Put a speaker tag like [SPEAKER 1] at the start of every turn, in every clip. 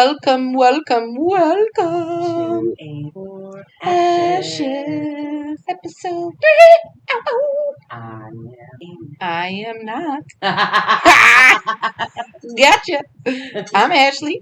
[SPEAKER 1] Welcome
[SPEAKER 2] To a for
[SPEAKER 1] Ashes
[SPEAKER 2] action.
[SPEAKER 1] episode 3. Ow. I am not. Gotcha. I'm Ashley,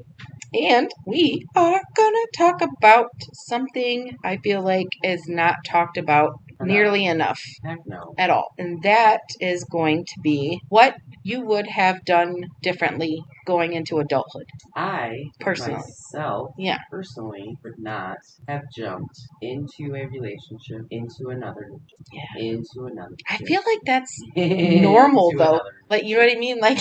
[SPEAKER 1] and we are gonna talk about something I feel like is not talked about nearly enough
[SPEAKER 2] Heck no.
[SPEAKER 1] at all, and that is going to be what you would have done differently going into adulthood.
[SPEAKER 2] I
[SPEAKER 1] Personally.
[SPEAKER 2] myself
[SPEAKER 1] Yeah.
[SPEAKER 2] personally would not have jumped into a relationship, into another, into another.
[SPEAKER 1] I feel like that's normal though. Like, you know what I mean? Like,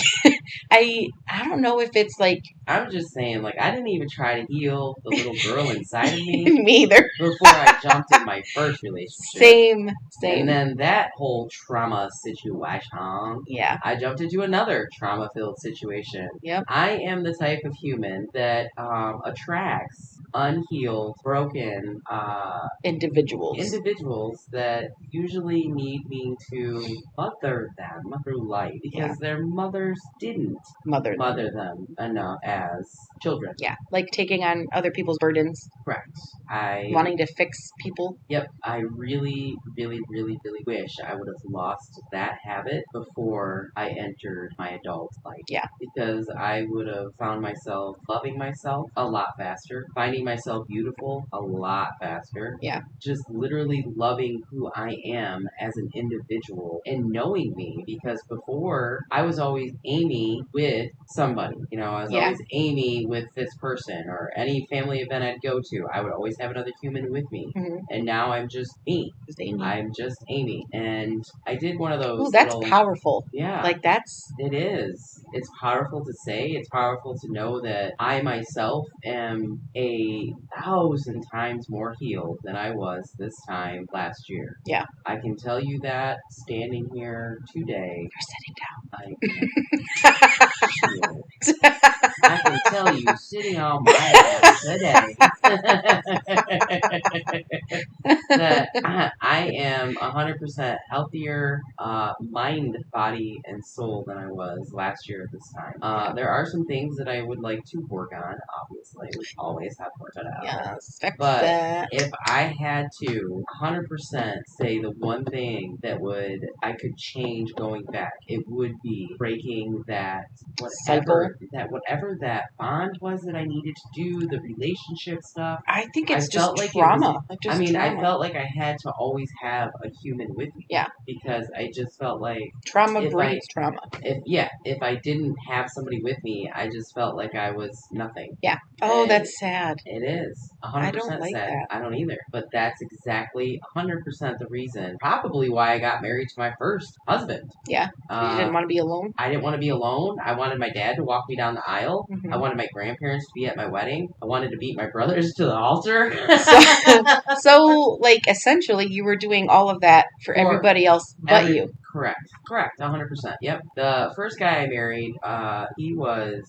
[SPEAKER 1] I don't know if it's like.
[SPEAKER 2] I'm just saying, like, I didn't even try to heal the little girl inside of me.
[SPEAKER 1] Me either.
[SPEAKER 2] Before I jumped in my first relationship.
[SPEAKER 1] Same.
[SPEAKER 2] And then that whole trauma situation.
[SPEAKER 1] Yeah.
[SPEAKER 2] I jumped into another trauma-filled situation.
[SPEAKER 1] Yep.
[SPEAKER 2] I am the type of human that attracts unhealed, broken individuals that usually need me to mother them through life because their mothers didn't mother them enough as children.
[SPEAKER 1] Yeah, like taking on other people's burdens.
[SPEAKER 2] Correct.
[SPEAKER 1] Wanting to fix people.
[SPEAKER 2] Yep. I really, really, really, really wish I would have lost that habit before I entered my adult life.
[SPEAKER 1] Yeah.
[SPEAKER 2] Because I would have found myself loving myself a lot faster, finding myself beautiful a lot faster.
[SPEAKER 1] Yeah.
[SPEAKER 2] Just literally loving who I am as an individual and knowing me, because before I was always Amy with somebody. You know, I was always Amy with this person, or any family event I'd go to, I would always have another human with me.
[SPEAKER 1] Mm-hmm.
[SPEAKER 2] And now I'm just me. I'm just Amy. And I did one of those.
[SPEAKER 1] Ooh, that's powerful.
[SPEAKER 2] Yeah.
[SPEAKER 1] Like,
[SPEAKER 2] it is. It's powerful to say. It's powerful to know that I myself am 1,000 times more healed than I was this time last year.
[SPEAKER 1] Yeah.
[SPEAKER 2] I can tell you that standing here today.
[SPEAKER 1] You're sitting down.
[SPEAKER 2] I can tell you sitting on my ass today that I am 100% healthier mind, body, and soul than I was last year at this time. There are some things that I would like to work on, obviously. We always have work cut out.
[SPEAKER 1] Yes,
[SPEAKER 2] but if I had to 100% say the one thing that I could change going back, it would be breaking that whatever that bond was that I needed to do, the relationship stuff.
[SPEAKER 1] I think it's just trauma.
[SPEAKER 2] I felt like I had to always have a human with me.
[SPEAKER 1] Yeah.
[SPEAKER 2] Because I just felt like
[SPEAKER 1] trauma breeds trauma.
[SPEAKER 2] If I didn't have somebody with me, I just felt like I was nothing.
[SPEAKER 1] Yeah. Oh, and that's sad.
[SPEAKER 2] It is 100%
[SPEAKER 1] I don't like
[SPEAKER 2] sad.
[SPEAKER 1] that.
[SPEAKER 2] I don't either. But that's exactly 100% the reason, probably why I got married to my first husband.
[SPEAKER 1] Yeah. You didn't want to be alone?
[SPEAKER 2] I didn't want to be alone. I wanted my dad to walk me down the aisle.
[SPEAKER 1] Mm-hmm.
[SPEAKER 2] I wanted my grandparents to be at my wedding. I wanted to beat my brothers to the altar.
[SPEAKER 1] So, like, essentially, you were doing all of that for everybody else but you.
[SPEAKER 2] Correct, 100%. Yep. The first guy I married, he was...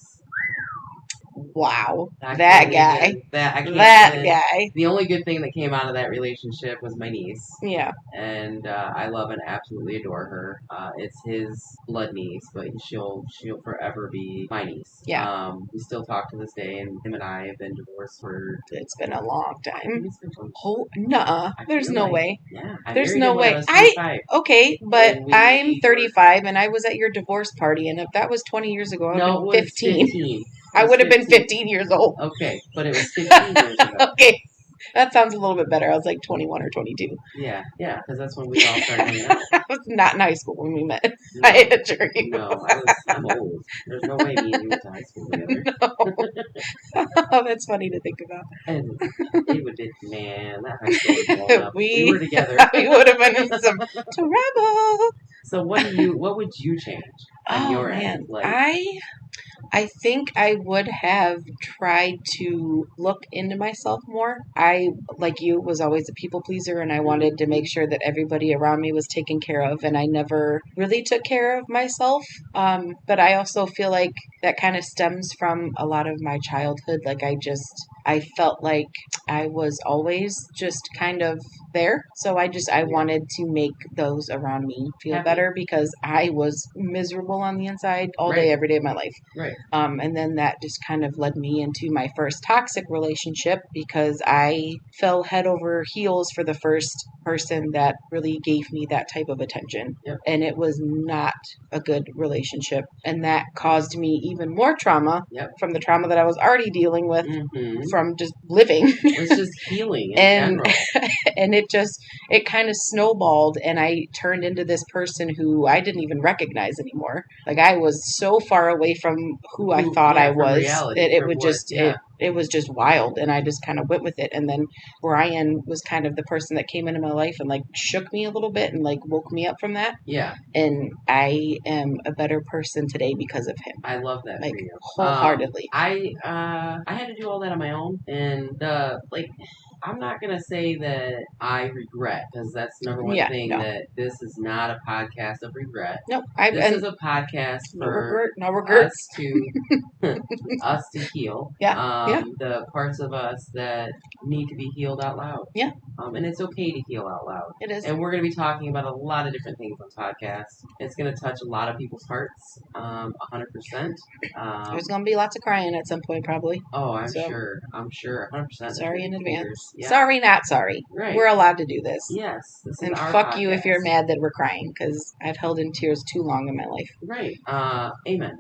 [SPEAKER 1] Wow. That guy.
[SPEAKER 2] The only good thing that came out of that relationship was my niece.
[SPEAKER 1] Yeah.
[SPEAKER 2] And I love and absolutely adore her. It's his blood niece, but she'll forever be my niece.
[SPEAKER 1] Yeah.
[SPEAKER 2] We still talk to this day, and him and I have been divorced for...
[SPEAKER 1] It's been a long time.
[SPEAKER 2] It's been 20
[SPEAKER 1] Oh, nuh-uh. There's no way.
[SPEAKER 2] Yeah.
[SPEAKER 1] There's no way. Okay, but I'm 35, and I was at your divorce party, and if that was 20 years ago, I would have been 15. I would have been 15 years old.
[SPEAKER 2] Okay, but it was 15 years ago.
[SPEAKER 1] Okay, that sounds a little bit better. I was like 21 or 22.
[SPEAKER 2] Yeah, because that's when we all started hanging out.
[SPEAKER 1] I was not in high school when we met. No, I assure you.
[SPEAKER 2] No, I'm old. There's no way me and you went to high school together.
[SPEAKER 1] No. Oh, that's funny to think about.
[SPEAKER 2] And it would be, man, that high school was blown up. We were together.
[SPEAKER 1] We would have been in some trouble.
[SPEAKER 2] So what would you change on your end?
[SPEAKER 1] I think I would have tried to look into myself more. I, like you, was always a people pleaser, and I wanted to make sure that everybody around me was taken care of, and I never really took care of myself. But I also feel like that kind of stems from a lot of my childhood. Like, I felt like I was always just kind of there. So I wanted to make those around me feel
[SPEAKER 2] Happy.
[SPEAKER 1] better because I was miserable on the inside all day, every day of my life.
[SPEAKER 2] Right.
[SPEAKER 1] And then that just kind of led me into my first toxic relationship because I fell head over heels for the first person that really gave me that type of attention.
[SPEAKER 2] Yep.
[SPEAKER 1] And it was not a good relationship. And that caused me even more trauma from the trauma that I was already dealing with from just living.
[SPEAKER 2] It's just healing in general.
[SPEAKER 1] And it kind of snowballed, and I turned into this person who I didn't even recognize anymore. Like I was so far away from who I thought I was.
[SPEAKER 2] Reality,
[SPEAKER 1] it was just wild, and I just kind of went with it. And then Brian was kind of the person that came into my life and like shook me a little bit and like woke me up from that.
[SPEAKER 2] Yeah.
[SPEAKER 1] And I am a better person today because of him.
[SPEAKER 2] I love that
[SPEAKER 1] like
[SPEAKER 2] for you.
[SPEAKER 1] Wholeheartedly.
[SPEAKER 2] I had to do all that on my own, and I'm not going to say that I regret, because that's the number one thing, that this is not a podcast of regret.
[SPEAKER 1] No,
[SPEAKER 2] this is a podcast for
[SPEAKER 1] no regrets.
[SPEAKER 2] us to heal. The parts of us that need to be healed out loud. Yeah. And it's okay to heal out loud.
[SPEAKER 1] It is.
[SPEAKER 2] And we're going to be talking about a lot of different things on podcast. It's going to touch a lot of people's hearts, 100%.
[SPEAKER 1] There's going to be lots of crying at some point, probably.
[SPEAKER 2] Oh, I'm sure. I'm sure, 100%.
[SPEAKER 1] Sorry in advance. Yeah. Sorry, not sorry.
[SPEAKER 2] Right.
[SPEAKER 1] We're allowed to do this.
[SPEAKER 2] Yes. This
[SPEAKER 1] and
[SPEAKER 2] is our
[SPEAKER 1] fuck
[SPEAKER 2] podcast.
[SPEAKER 1] You if you're mad that we're crying, because I've held in tears too long in my life.
[SPEAKER 2] Right. Amen.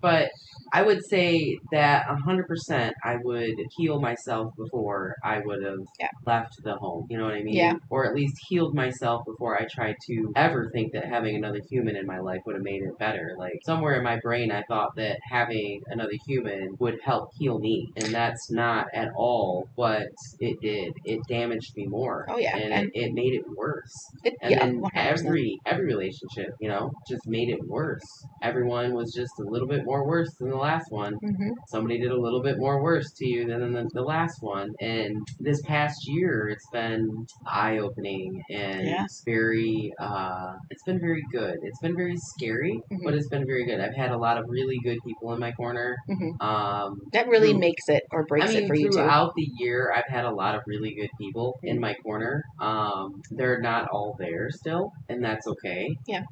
[SPEAKER 2] But I would say that 100% I would heal myself before I would have left the home. You know what I mean?
[SPEAKER 1] Yeah.
[SPEAKER 2] Or at least healed myself before I tried to ever think that having another human in my life would have made it better. Like somewhere in my brain, I thought that having another human would help heal me, and that's not at all what it did. It damaged me more.
[SPEAKER 1] Oh yeah.
[SPEAKER 2] And it made it worse. Then 100%. every relationship, just made it worse. Everyone was just a little bit more worse than the last one. Somebody did a little bit more worse to you than the last one. And this past year, it's been eye-opening and it's been very good. It's been very scary, but it's been very good. I've had a lot of really good people in my corner.
[SPEAKER 1] That really makes it or breaks it for you too.
[SPEAKER 2] Throughout the year, I've had a lot of really good people in my corner. They're not all there still, and that's okay. Yeah.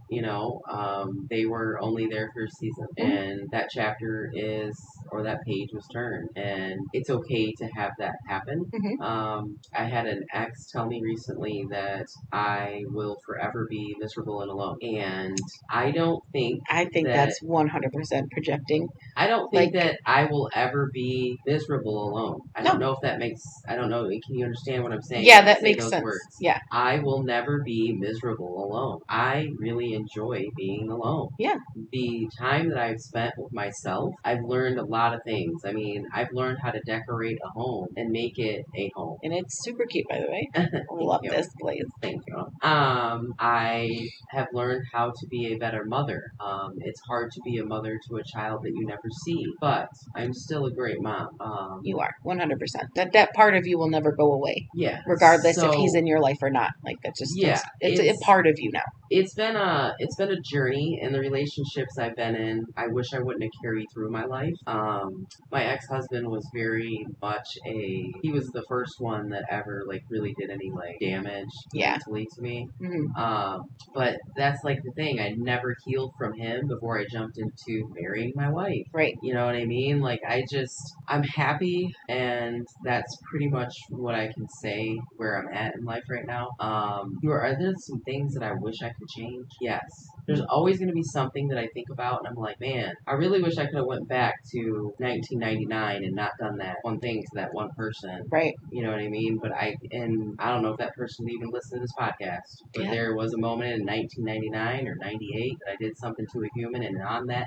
[SPEAKER 2] They were only there for a season, and that chapter that page was turned, and it's okay to have that happen. I had an ex tell me recently that I will forever be miserable and alone, and I think
[SPEAKER 1] that's 100% projecting.
[SPEAKER 2] I don't think that I will ever be miserable alone. I don't know if that makes. I don't know. Can you understand what I'm saying?
[SPEAKER 1] Yeah, that makes sense.
[SPEAKER 2] Words?
[SPEAKER 1] Yeah.
[SPEAKER 2] I will never be miserable alone. I really enjoy being alone. Yeah. The time that I've spent with myself, I've learned a lot of things. I mean, I've learned how to decorate a home and make it a home.
[SPEAKER 1] And it's super cute, by the way. I love this place.
[SPEAKER 2] Thank you. I have learned how to be a better mother. It's hard to be a mother to a child that you never see, but I'm still a great mom.
[SPEAKER 1] You are 100%. That part of you will never go away.
[SPEAKER 2] Yeah.
[SPEAKER 1] Regardless if he's in your life or not. Like that's just it's a part of you now.
[SPEAKER 2] It's been a journey in the relationships I've been in. I wish I wouldn't have carried through my life. My ex-husband was very much he was the first one that ever really did any damage mentally to me. But that's the thing. I never healed from him before I jumped into marrying my wife. Right. You know what I mean? I'm happy, and that's pretty much what I can say where I'm at in life right now. Are there some things that I wish I could change? Yes. There's always going to be something that I think about, and I'm like, man, I really wish I could have went back to 1999 and not done that one thing to that one person. Right. You know what I mean? But I don't know if that person would even listen to this podcast. But there was a moment in 1999 or 98 that I did something to a human, and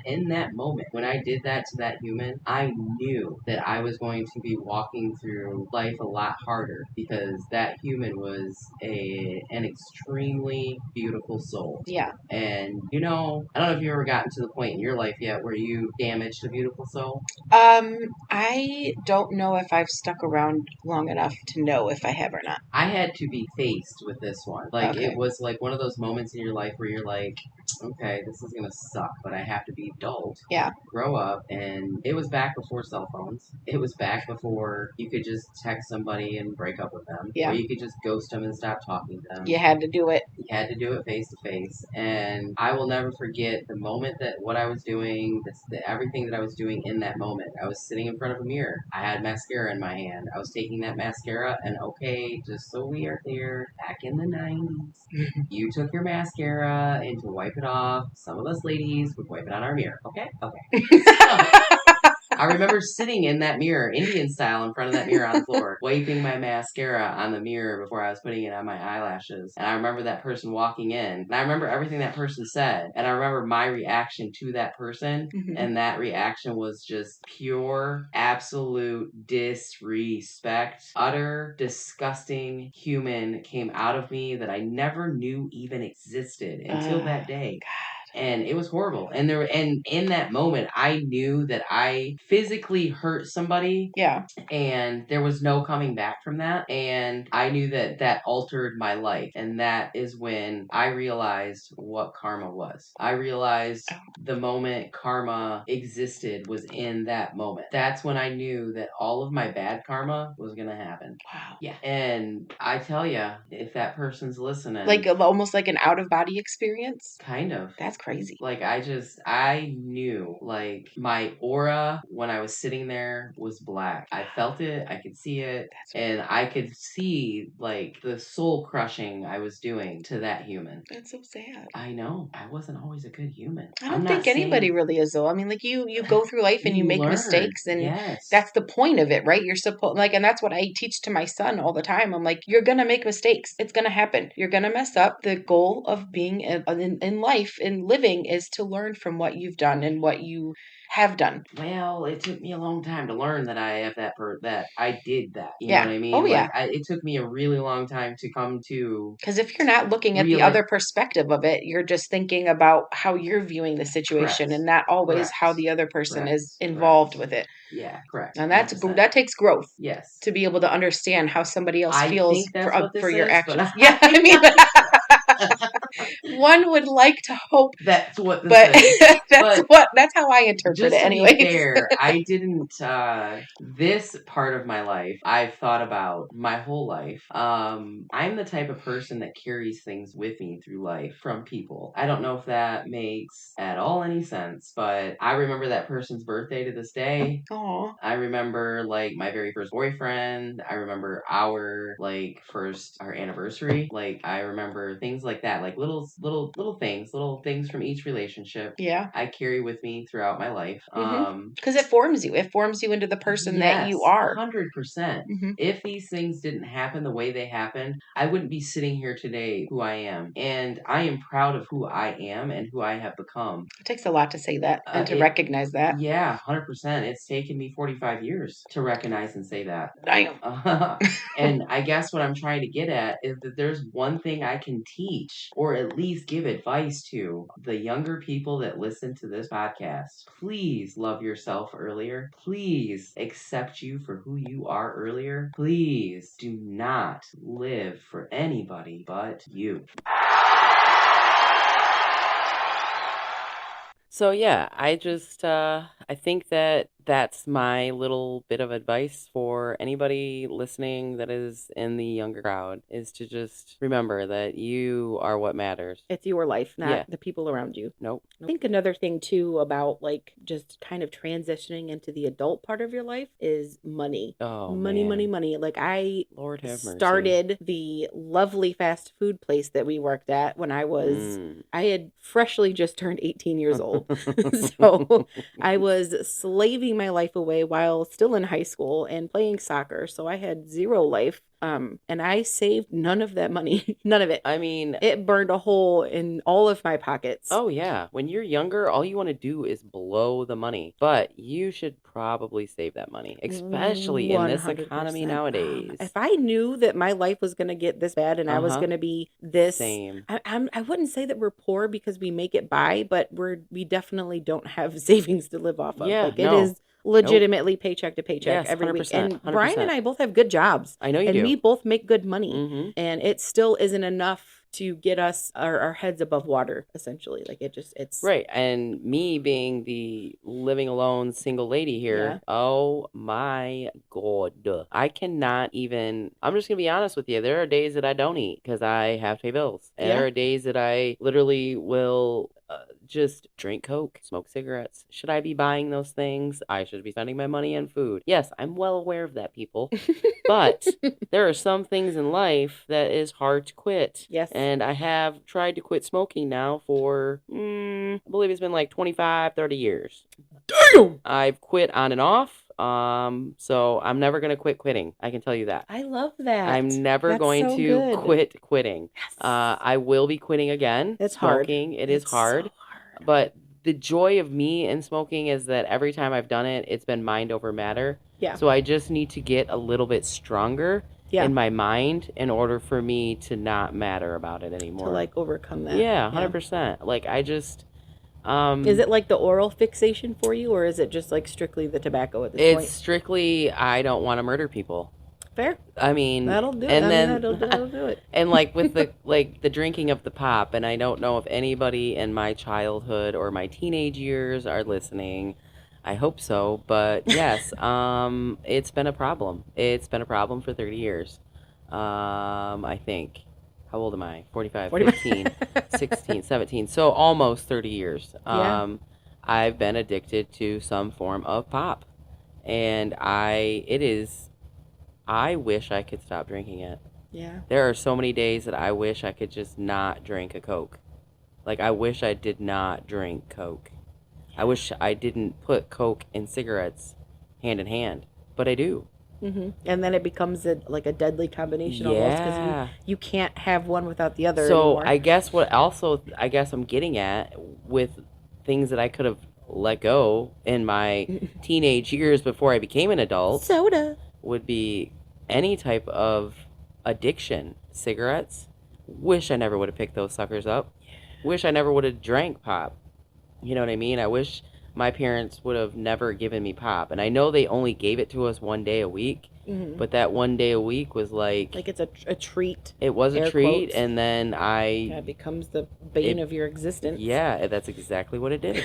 [SPEAKER 2] in that moment, when I did that to that human, I knew that I was going to be walking through life a lot harder, because that human was an extremely beautiful soul. Yeah. And I don't know if you ever gotten to the point in your life yet where you damaged a beautiful soul.
[SPEAKER 1] I don't know if I've stuck around long enough to know if I have or not.
[SPEAKER 2] I had to be faced with this one. It was one of those moments in your life where you're like, okay, this is gonna suck, but I have to be adult.
[SPEAKER 1] Yeah.
[SPEAKER 2] Grow up, and it was back before cell phones. It was back before you could just text somebody and break up with them,
[SPEAKER 1] Yeah.
[SPEAKER 2] or you could just ghost them and stop talking to them.
[SPEAKER 1] You had to do it.
[SPEAKER 2] You had to do it face to face, and I will never forget the moment that what I was doing, everything that I was doing in that moment. I was sitting in front of a mirror. I had mascara in my hand. I was taking that mascara, and okay, just so we are clear, back in the 90s, you took your mascara and to wipe it off. Some of us ladies would wipe it on our mirror. Okay, okay. I remember sitting in that mirror, Indian style, in front of that mirror on the floor, wiping my mascara on the mirror before I was putting it on my eyelashes. And I remember that person walking in. And I remember everything that person said. And I remember my reaction to that person.
[SPEAKER 1] Mhm.
[SPEAKER 2] And that reaction was just pure, absolute disrespect. Utter, disgusting human came out of me that I never knew even existed until that day. And it was horrible. And in that moment I knew that I physically hurt somebody.
[SPEAKER 1] Yeah.
[SPEAKER 2] And there was no coming back from that. And I knew that that altered my life. And that is when I realized what karma was. I realized the moment karma existed was in that moment. That's when I knew that all of my bad karma was going to happen.
[SPEAKER 1] Wow.
[SPEAKER 2] Yeah. And I tell you, if that person's listening.
[SPEAKER 1] Like almost like an out of body experience?
[SPEAKER 2] Kind of.
[SPEAKER 1] That's crazy.
[SPEAKER 2] Like I knew like my aura when I was sitting there was black. I felt it, I could see it, and I could see like the soul crushing I was doing to that human.
[SPEAKER 1] That's so sad.
[SPEAKER 2] I know. I wasn't always a good human.
[SPEAKER 1] I don't think anybody really is though. I mean, like you go through life and you make
[SPEAKER 2] learn.
[SPEAKER 1] mistakes, and
[SPEAKER 2] Yes.
[SPEAKER 1] that's the point of it, right? You're supposed like, and that's what I teach to my son all the time. I'm like, you're gonna make mistakes. It's gonna happen. You're gonna mess up. The goal of being in life and living is to learn from what you've done and what you have done.
[SPEAKER 2] Well, it took me a long time to learn that I have that I did that. You
[SPEAKER 1] Yeah.
[SPEAKER 2] know what I mean?
[SPEAKER 1] Oh,
[SPEAKER 2] Like,
[SPEAKER 1] yeah.
[SPEAKER 2] it took me a really long time to come to.
[SPEAKER 1] Because if you're not looking at the other perspective of it, you're just thinking about how you're viewing the situation,
[SPEAKER 2] Correct.
[SPEAKER 1] and not always
[SPEAKER 2] Correct.
[SPEAKER 1] how the other person
[SPEAKER 2] Correct.
[SPEAKER 1] is involved with it.
[SPEAKER 2] Yeah, correct.
[SPEAKER 1] And
[SPEAKER 2] 100%.
[SPEAKER 1] that takes growth.
[SPEAKER 2] Yes.
[SPEAKER 1] To be able to understand how somebody else
[SPEAKER 2] I
[SPEAKER 1] feels
[SPEAKER 2] think that's what this
[SPEAKER 1] for your
[SPEAKER 2] is,
[SPEAKER 1] actions.
[SPEAKER 2] but
[SPEAKER 1] Yeah, I mean, one would like to hope
[SPEAKER 2] that's what this is.
[SPEAKER 1] That's how I interpret
[SPEAKER 2] just
[SPEAKER 1] it
[SPEAKER 2] to
[SPEAKER 1] anyway.
[SPEAKER 2] be fair, I didn't this part of my life I've thought about my whole life. I'm the type of person that carries things with me through life from people. I don't know if that makes at all any sense, but I remember that person's birthday to this day.
[SPEAKER 1] Aww.
[SPEAKER 2] I remember like my very first boyfriend. I remember our anniversary. Like I remember things like that, like little things from each relationship.
[SPEAKER 1] Yeah.
[SPEAKER 2] I carry with me throughout my life.
[SPEAKER 1] Because it forms you. It forms you into the person that you are.
[SPEAKER 2] 100%. If these things didn't happen the way they happened, I wouldn't be sitting here today who I am. And I am proud of who I am and who I have become.
[SPEAKER 1] It takes a lot to say that and to recognize that.
[SPEAKER 2] Yeah, 100%. It's taken me 45 years to recognize and say that. And I guess what I'm trying to get at is that there's one thing I can teach or at least give advice to the younger people that listen to this podcast. Please love yourself earlier. Please accept you for who you are earlier. Please do not live for anybody but you. So yeah, I think that that's my little bit of advice for anybody listening that is in the younger crowd, is to just remember that you are what matters.
[SPEAKER 1] It's your life, not the people around you.
[SPEAKER 2] Nope.
[SPEAKER 1] I think another thing too about like just kind of transitioning into the adult part of your life is money.
[SPEAKER 2] Oh,
[SPEAKER 1] money. Like I started the lovely fast food place that we worked at when I had freshly just turned 18 years old. So I was slaving my life away while still in high school and playing soccer. So I had zero life. And I saved none of that money. None of it.
[SPEAKER 2] I mean,
[SPEAKER 1] it burned a hole in all of my pockets.
[SPEAKER 2] Oh, yeah. When you're younger, all you want to do is blow the money. But you should probably save that money, especially 100%. In this economy nowadays.
[SPEAKER 1] If I knew that my life was going to get this bad and I was going to be this...
[SPEAKER 2] Same.
[SPEAKER 1] I wouldn't say that we're poor because we make it by, but we definitely don't have savings to live off of.
[SPEAKER 2] Yeah,
[SPEAKER 1] it is legitimately paycheck to paycheck every week. And
[SPEAKER 2] 100%.
[SPEAKER 1] Brian and I both have good jobs.
[SPEAKER 2] I know you do.
[SPEAKER 1] And we both make good money. And it still isn't enough
[SPEAKER 3] to get us our heads above water, essentially. Like it's
[SPEAKER 2] right. And me being the living alone single lady here, oh my God. I cannot even, I'm just going to be honest with you. There are days that I don't eat because I have to pay bills. And there are days that I literally will just drink Coke, smoke cigarettes. Should I be buying those things? I should be spending my money on food. Yes, I'm well aware of that, people. But there are some things in life that is hard to quit.
[SPEAKER 3] Yes.
[SPEAKER 2] And I have tried to quit smoking now for, I believe it's been like 25, 30 years.
[SPEAKER 3] Damn!
[SPEAKER 2] I've quit on and off. So I'm never going to quit quitting. I can tell you that.
[SPEAKER 3] I love that.
[SPEAKER 2] I'm never going to quit quitting.
[SPEAKER 3] Yes.
[SPEAKER 2] I will be quitting again.
[SPEAKER 3] It's
[SPEAKER 2] smoking.
[SPEAKER 3] hard.
[SPEAKER 2] It is hard.
[SPEAKER 3] So hard.
[SPEAKER 2] But the joy of me in smoking is that every time I've done it, it's been mind over matter.
[SPEAKER 3] Yeah.
[SPEAKER 2] So I just need to get a little bit stronger in my mind in order for me to not matter about it anymore.
[SPEAKER 3] To like overcome that.
[SPEAKER 2] Yeah, 100%. Like I just...
[SPEAKER 3] is it like the oral fixation for you, or is it just like strictly the tobacco at this point?
[SPEAKER 2] It's strictly I don't want to murder people.
[SPEAKER 3] Fair.
[SPEAKER 2] I mean,
[SPEAKER 3] that'll do it.
[SPEAKER 2] And then
[SPEAKER 3] that'll do it.
[SPEAKER 2] And like with the the drinking of the pop, and I don't know if anybody in my childhood or my teenage years are listening. I hope so, but yes, it's been a problem. It's been a problem for 30 years. I think. How old am I? 45, 15, 16, 17. So almost 30 years. I've been addicted to some form of pop. And I wish I could stop drinking it.
[SPEAKER 3] Yeah.
[SPEAKER 2] There are so many days that I wish I could just not drink a Coke. Like, I wish I did not drink Coke. I wish I didn't put Coke and cigarettes hand in hand. But I do.
[SPEAKER 3] Mm-hmm. And then it becomes a deadly combination almost, because you can't have one without the other anymore.
[SPEAKER 2] I guess I'm getting at with things that I could have let go in my teenage years before I became an adult.
[SPEAKER 3] Soda
[SPEAKER 2] would be any type of addiction. Cigarettes. Wish I never would have picked those suckers up. Wish I never would have drank pop. You know what I mean? I wish my parents would have never given me pop. And I know they only gave it to us one day a week. Mm-hmm. But that one day a week was like
[SPEAKER 3] it's a treat.
[SPEAKER 2] It was a treat.
[SPEAKER 3] Quotes.
[SPEAKER 2] And then
[SPEAKER 3] it becomes the bane of your existence.
[SPEAKER 2] Yeah, that's exactly what it did.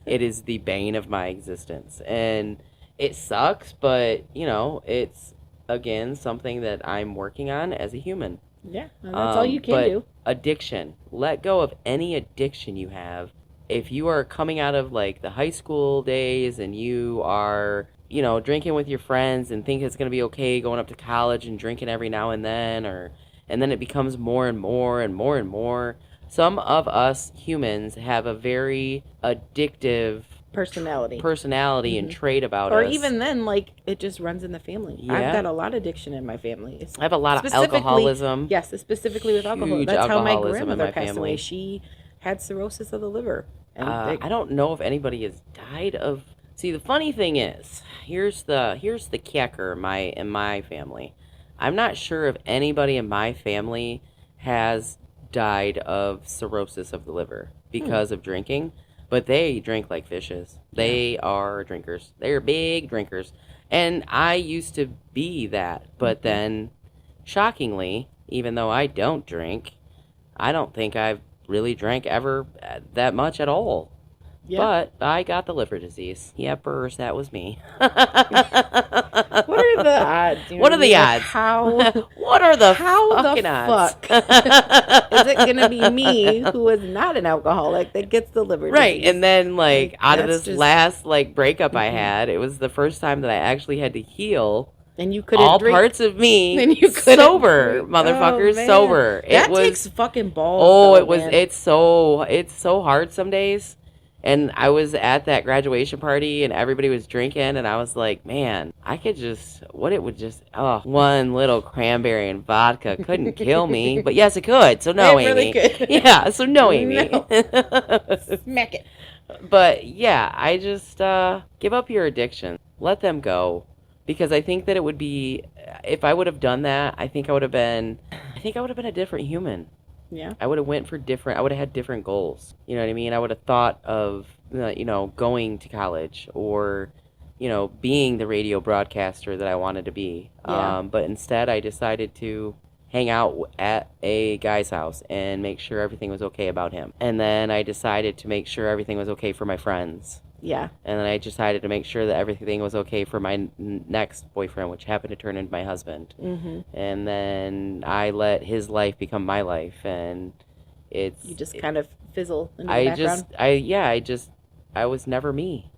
[SPEAKER 2] It is the bane of my existence. And it sucks, but, it's, again, something that I'm working on as a human.
[SPEAKER 3] Yeah, that's all you can do.
[SPEAKER 2] Addiction. Let go of any addiction you have. If you are coming out of, like, the high school days and you are, drinking with your friends and think it's going to be okay going up to college and drinking every now and then, and then it becomes more and more and more and more. Some of us humans have a very addictive personality mm-hmm. and trait about us.
[SPEAKER 3] Or even then, it just runs in the family. Yeah. I've got a lot of addiction in my family.
[SPEAKER 2] I have a lot of alcoholism.
[SPEAKER 3] Yes, specifically with alcohol. That's how my grandmother passed away. She had cirrhosis of the liver. And
[SPEAKER 2] I don't know if anybody has died of... See, the funny thing is, here's the kicker in my family. I'm not sure if anybody in my family has died of cirrhosis of the liver because of drinking. But they drink like fishes. They are drinkers. They are big drinkers. And I used to be that. But then, shockingly, even though I don't drink, I don't think I've really drank ever that much at all. Yeah. But I got the liver disease. Yeah, Burrs, that was me.
[SPEAKER 3] What are the odds?
[SPEAKER 2] What are the odds? What are the fucking odds?
[SPEAKER 3] Is it going to be me, who is not an alcoholic, that gets the liver disease?
[SPEAKER 2] Right, and then, out of this last, breakup I had, it was the first time that I actually had to heal...
[SPEAKER 3] And you couldn't
[SPEAKER 2] all
[SPEAKER 3] drink.
[SPEAKER 2] Parts of me
[SPEAKER 3] and you
[SPEAKER 2] sober,
[SPEAKER 3] drink.
[SPEAKER 2] motherfuckers, sober.
[SPEAKER 3] That takes fucking balls.
[SPEAKER 2] Man. It's so hard some days. And I was at that graduation party and everybody was drinking and I was like, man, I could one little cranberry and vodka couldn't kill me. But yes, it could. So no,
[SPEAKER 3] it
[SPEAKER 2] Amy.
[SPEAKER 3] Really could.
[SPEAKER 2] Yeah, so no, Amy.
[SPEAKER 3] No. Smack it.
[SPEAKER 2] But yeah, I just give up your addiction. Let them go. Because I think that it would be, if I would have done that, I think I would have been a different human.
[SPEAKER 3] Yeah.
[SPEAKER 2] I would have had different goals. You know what I mean? I would have thought of, going to college or, being the radio broadcaster that I wanted to be.
[SPEAKER 3] Yeah.
[SPEAKER 2] But instead I decided to
[SPEAKER 4] hang out at a guy's house and make sure everything was okay about him. And then I decided to make sure everything was okay for my friends.
[SPEAKER 3] Yeah.
[SPEAKER 4] And then I decided to make sure that everything was okay for my next boyfriend, which happened to turn into my husband.
[SPEAKER 3] Mm-hmm.
[SPEAKER 4] And then I let his life become my life, and it's...
[SPEAKER 3] You just kind of fizzle in the background?
[SPEAKER 4] I was never me.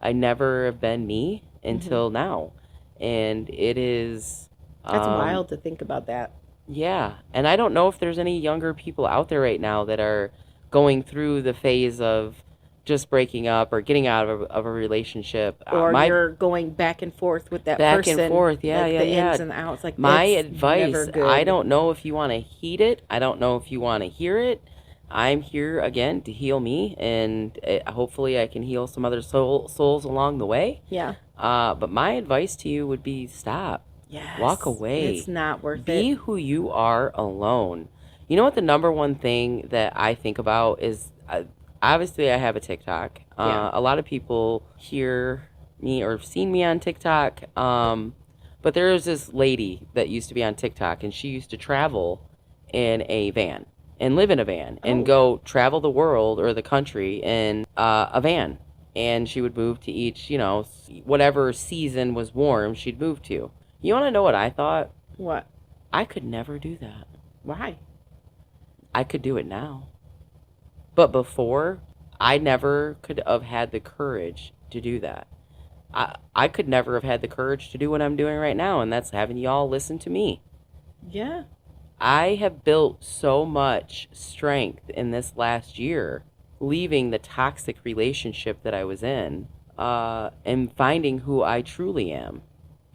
[SPEAKER 4] I never have been me until now. And it is...
[SPEAKER 3] That's wild to think about that.
[SPEAKER 4] Yeah. And I don't know if there's any younger people out there right now that are going through the phase of just breaking up or getting out of a relationship.
[SPEAKER 3] Or you're going back and forth with that person.
[SPEAKER 4] Back and forth, yeah,
[SPEAKER 3] like
[SPEAKER 4] yeah,
[SPEAKER 3] the
[SPEAKER 4] yeah.
[SPEAKER 3] ins and outs. Like,
[SPEAKER 4] my advice, I don't know if you want to heed it. I don't know if you want to hear it. I'm here, again, to heal me, and hopefully I can heal some other souls along the way.
[SPEAKER 3] Yeah.
[SPEAKER 4] But my advice to you would be stop.
[SPEAKER 3] Yes.
[SPEAKER 4] Walk away.
[SPEAKER 3] It's not worth it.
[SPEAKER 4] Be who you are alone. You know what the number one thing that I think about is... obviously, I have a TikTok. A lot of people hear me or have seen me on TikTok. But there was this lady that used to be on TikTok, and she used to travel in a van and live in a van and go travel the world or the country in a van. And she would move to each, whatever season was warm, she'd move to. You want to know what I thought?
[SPEAKER 3] What?
[SPEAKER 4] I could never do that.
[SPEAKER 3] Why?
[SPEAKER 4] I could do it now. But before, I never could have had the courage to do that. I could never have had the courage to do what I'm doing right now, and that's having y'all listen to me.
[SPEAKER 3] Yeah.
[SPEAKER 4] I have built so much strength in this last year, leaving the toxic relationship that I was in, and finding who I truly am.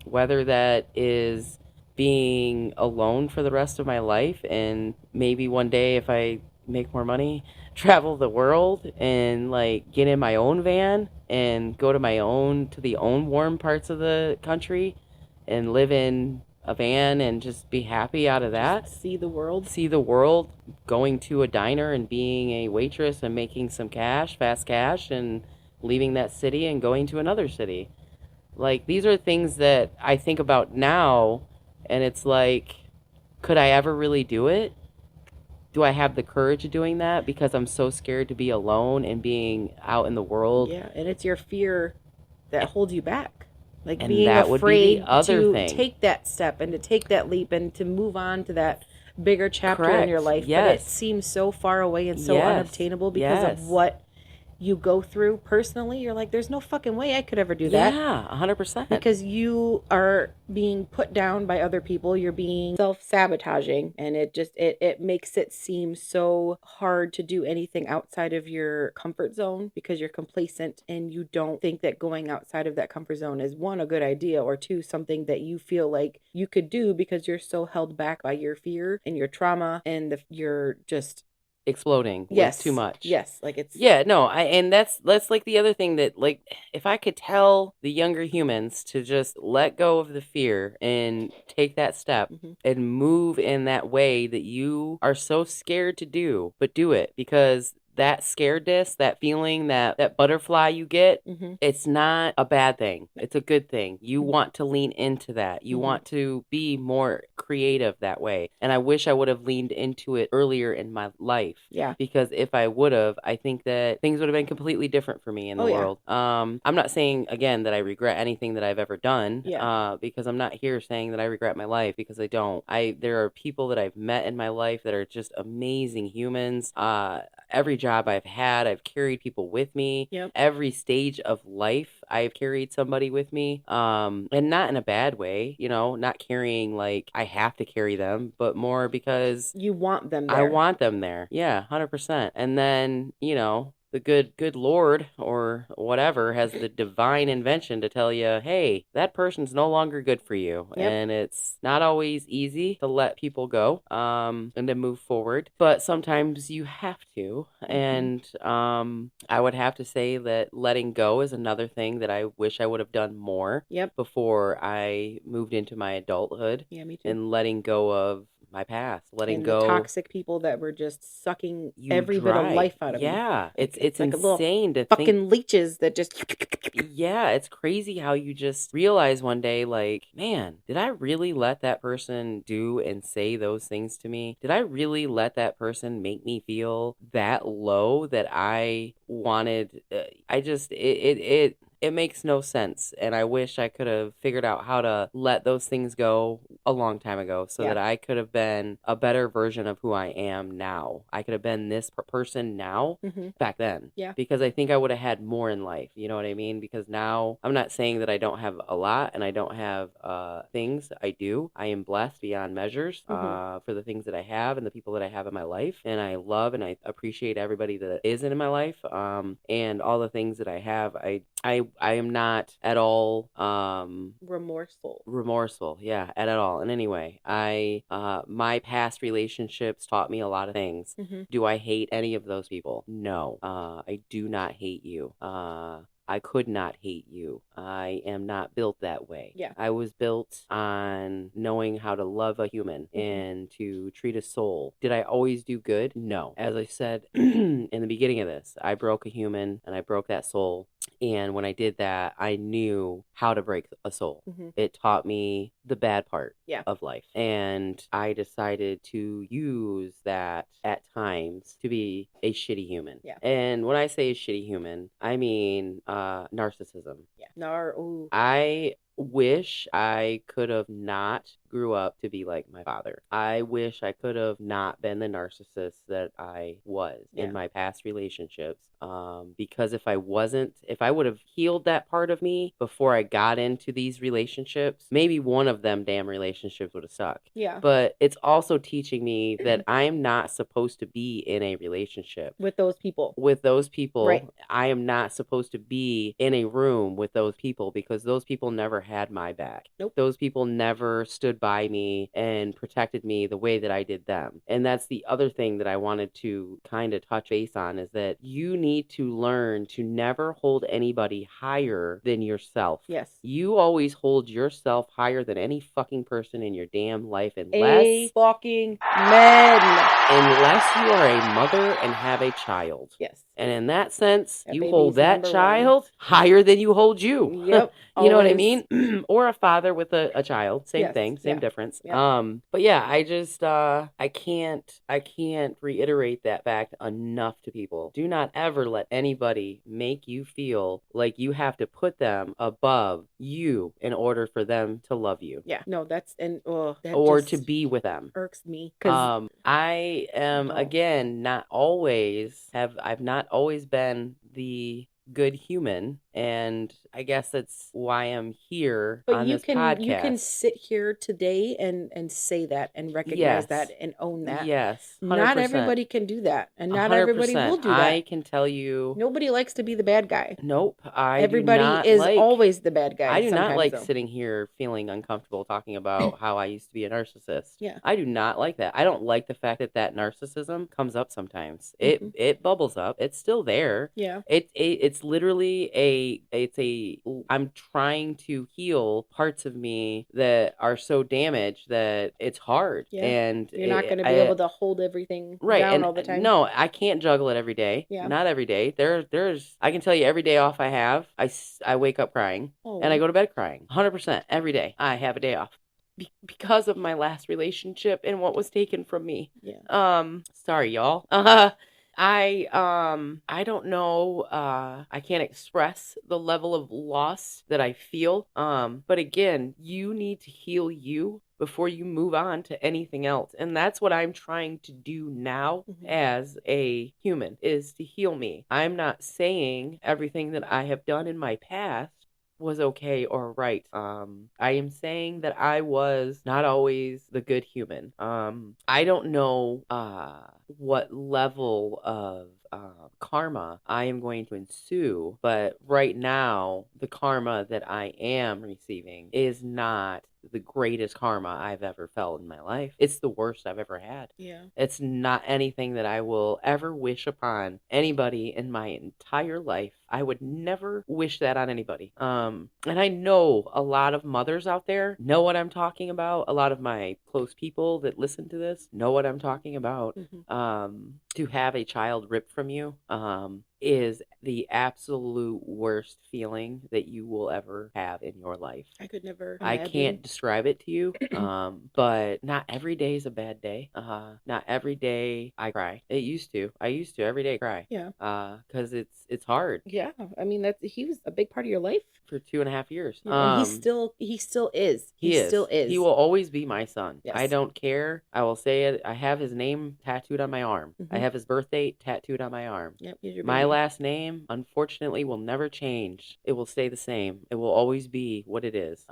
[SPEAKER 4] Whether that is being alone for the rest of my life, and maybe one day if I make more money, travel the world and get in my own van and go to the own warm parts of the country and live in a van and just be happy out of that.
[SPEAKER 3] Just see the world.
[SPEAKER 4] See the world, going to a diner and being a waitress and making some cash, fast cash, and leaving that city and going to another city. These are things that I think about now, and it's could I ever really do it? Do I have the courage of doing that? Because I'm so scared to be alone and being out in the world.
[SPEAKER 3] Yeah, and it's your fear that holds you back.
[SPEAKER 4] And
[SPEAKER 3] being
[SPEAKER 4] that would be
[SPEAKER 3] afraid
[SPEAKER 4] the other
[SPEAKER 3] to
[SPEAKER 4] thing.
[SPEAKER 3] Take that step and to take that leap and to move on to that bigger chapter in your life.
[SPEAKER 4] Yes.
[SPEAKER 3] But it seems so far away and so unobtainable because of what you go through personally. You're like, there's no fucking way I could ever do that.
[SPEAKER 4] Yeah, 100%.
[SPEAKER 3] Because you are being put down by other people. You're being self-sabotaging, and it makes it seem so hard to do anything outside of your comfort zone because you're complacent and you don't think that going outside of that comfort zone is, one, a good idea, or two, something that you feel like you could do because you're so held back by your fear and your trauma and you're just
[SPEAKER 4] exploding with too much.
[SPEAKER 3] Yes,
[SPEAKER 4] and that's the other thing that if I could tell the younger humans to just let go of the fear and take that step and move in that way that you are so scared to do, but do it, because that scaredness, that feeling, that butterfly you get, it's not a bad thing. It's a good thing. You want to lean into that. You want to be more creative that way. And I wish I would have leaned into it earlier in my life.
[SPEAKER 3] Yeah.
[SPEAKER 4] Because if I would have, I think that things would have been completely different for me in the world. I'm not saying, again, that I regret anything that I've ever done.
[SPEAKER 3] Yeah.
[SPEAKER 4] Because I'm not here saying that I regret my life, because I don't. There are people that I've met in my life that are just amazing humans. Every job I've had, I've carried people with me.
[SPEAKER 3] Yep.
[SPEAKER 4] Every stage of life, I've carried somebody with me. And not in a bad way, not carrying I have to carry them, but more because
[SPEAKER 3] you want them there.
[SPEAKER 4] I want them there. Yeah, 100%. And then, the good Lord or whatever has the divine invention to tell you, hey, that person's no longer good for you.
[SPEAKER 3] Yep.
[SPEAKER 4] And it's not always easy to let people go and to move forward. But sometimes you have to. And I would have to say that letting go is another thing that I wish I would have done more
[SPEAKER 3] before
[SPEAKER 4] I moved into my adulthood.
[SPEAKER 3] Yeah, me too.
[SPEAKER 4] And letting go of my past, letting
[SPEAKER 3] And
[SPEAKER 4] go.
[SPEAKER 3] the toxic people that were just sucking
[SPEAKER 4] You
[SPEAKER 3] every bit of
[SPEAKER 4] dry.
[SPEAKER 3] life out of me.
[SPEAKER 4] Yeah,
[SPEAKER 3] Like,
[SPEAKER 4] it's
[SPEAKER 3] like a little
[SPEAKER 4] insane to think.
[SPEAKER 3] fucking leeches that just
[SPEAKER 4] Yeah, it's crazy how you just realize one day, like, man, did I really let that person do and say those things to me? Did I really let that person make me feel that low that I wanted? It makes no sense. And I wish I could have figured out how to let those things go a long time ago so
[SPEAKER 3] Yeah.
[SPEAKER 4] that I could have been a better version of who I am now. I could have been this person now back then.
[SPEAKER 3] Yeah.
[SPEAKER 4] Because I think I would have had more in life. You know what I mean? Because now I'm not saying that I don't have a lot and I don't have things. I do. I am blessed beyond measures for the things that I have and the people that I have in my life. And I love and I appreciate everybody that is in my life. And all the things that I have, I am not at all remorseful, yeah, at all. And anyway, my past relationships taught me a lot of things. Do I hate any of those people? No. I do not hate you. I could not hate you. I am not built that way.
[SPEAKER 3] Yeah.
[SPEAKER 4] I was built on knowing how to love a human and to treat a soul. Did I always do good? No. As I said in the beginning of this, I broke a human and I broke that soul. And when I did that, I knew how to break a soul. It taught me the bad part of life. And I decided to use that at times to be a shitty human.
[SPEAKER 3] Yeah.
[SPEAKER 4] And when I say a shitty human, I mean narcissism.
[SPEAKER 3] Yeah. Ooh.
[SPEAKER 4] I wish I could have not grew up to be like my father. I wish I could have not been the narcissist that I was in my past relationships. Because if I would have healed that part of me before I got into these relationships, maybe one of them damn relationships would have sucked.
[SPEAKER 3] Yeah.
[SPEAKER 4] But it's also teaching me that I'm not supposed to be in a relationship
[SPEAKER 3] with those people.
[SPEAKER 4] Right. I am not supposed to be in a room with those people because those people never had my back.
[SPEAKER 3] Nope.
[SPEAKER 4] Those people never stood by me and protected me the way that I did them. And that's the other thing that I wanted to kind of touch base on is that you need to learn to never hold anybody higher than yourself.
[SPEAKER 3] Yes.
[SPEAKER 4] You always hold yourself higher than any fucking person in your damn life unless
[SPEAKER 3] fucking men.
[SPEAKER 4] Unless you are a mother and have a child.
[SPEAKER 3] Yes.
[SPEAKER 4] And in that sense,
[SPEAKER 3] That
[SPEAKER 4] you
[SPEAKER 3] baby's
[SPEAKER 4] hold that
[SPEAKER 3] number
[SPEAKER 4] child higher than you hold you.
[SPEAKER 3] Yep.
[SPEAKER 4] You know what I
[SPEAKER 3] always.
[SPEAKER 4] mean? Or a father with a child. Same
[SPEAKER 3] Yes,
[SPEAKER 4] thing, same
[SPEAKER 3] yeah.
[SPEAKER 4] difference.
[SPEAKER 3] Yep.
[SPEAKER 4] But yeah, I just I can't reiterate that fact enough to people. Do not ever let anybody make you feel like you have to put them above you in order for them to love you.
[SPEAKER 3] Yeah. No, that's that
[SPEAKER 4] Or
[SPEAKER 3] just
[SPEAKER 4] to be with them.
[SPEAKER 3] irks me.
[SPEAKER 4] I am again I've not always been the good human, and I guess that's why I'm here on this podcast.
[SPEAKER 3] You can sit here today and say that and recognize that and own that.
[SPEAKER 4] Yes, 100%.
[SPEAKER 3] Not everybody can do that, and not everybody will do that.
[SPEAKER 4] I can tell you,
[SPEAKER 3] nobody likes to be the bad guy.
[SPEAKER 4] Nope,
[SPEAKER 3] Everybody is always the bad guy.
[SPEAKER 4] I do not like sitting here feeling uncomfortable talking about how I used to be a narcissist.
[SPEAKER 3] Yeah,
[SPEAKER 4] I do not like that. I don't like the fact that narcissism comes up sometimes. It bubbles up. It's still there.
[SPEAKER 3] Yeah,
[SPEAKER 4] it's literally I'm trying to heal parts of me that are so damaged that it's hard.
[SPEAKER 3] Yeah.
[SPEAKER 4] And
[SPEAKER 3] you're not going to be able to hold everything down all the time.
[SPEAKER 4] No, I can't juggle it every day.
[SPEAKER 3] Yeah.
[SPEAKER 4] Not every day. There's I can tell you every day off I have, I wake up crying and I go to bed crying. 100% every day. I have a day off. Because of my last relationship and what was taken from me.
[SPEAKER 3] Yeah.
[SPEAKER 4] Sorry, y'all. I don't know. I can't express the level of loss that I feel. But again, you need to heal you before you move on to anything else. And that's what I'm trying to do now as a human, is to heal me. I'm not saying everything that I have done in my past was okay or right. I am saying that I was not always the good human. I don't know what level of karma I am going to ensue. But right now, the karma that I am receiving is not the greatest karma I've ever felt in my life. It's the worst I've ever had.
[SPEAKER 3] Yeah.
[SPEAKER 4] It's not anything that I will ever wish upon anybody in my entire life. I would never wish that on anybody. And I know a lot of mothers out there know what I'm talking about. A lot of my close people that listen to this know what I'm talking about. To have a child ripped from you is the absolute worst feeling that you will ever have in your life.
[SPEAKER 3] I could never
[SPEAKER 4] I
[SPEAKER 3] imagine.
[SPEAKER 4] can't describe it to you, but not every day is a bad day. Not every day I cry. I used to every day cry.
[SPEAKER 3] Yeah.
[SPEAKER 4] Because it's hard.
[SPEAKER 3] Yeah. I mean, he was a big part of your life
[SPEAKER 4] for 2.5 years.
[SPEAKER 3] And he still is. He still is.
[SPEAKER 4] He will always be my son.
[SPEAKER 3] Yes.
[SPEAKER 4] I don't care. I will say it. I have his name tattooed on my arm. I have his birth date tattooed on my arm.
[SPEAKER 3] Yep.
[SPEAKER 4] My last name, unfortunately, will never change. It will stay the same. It will always be what it is.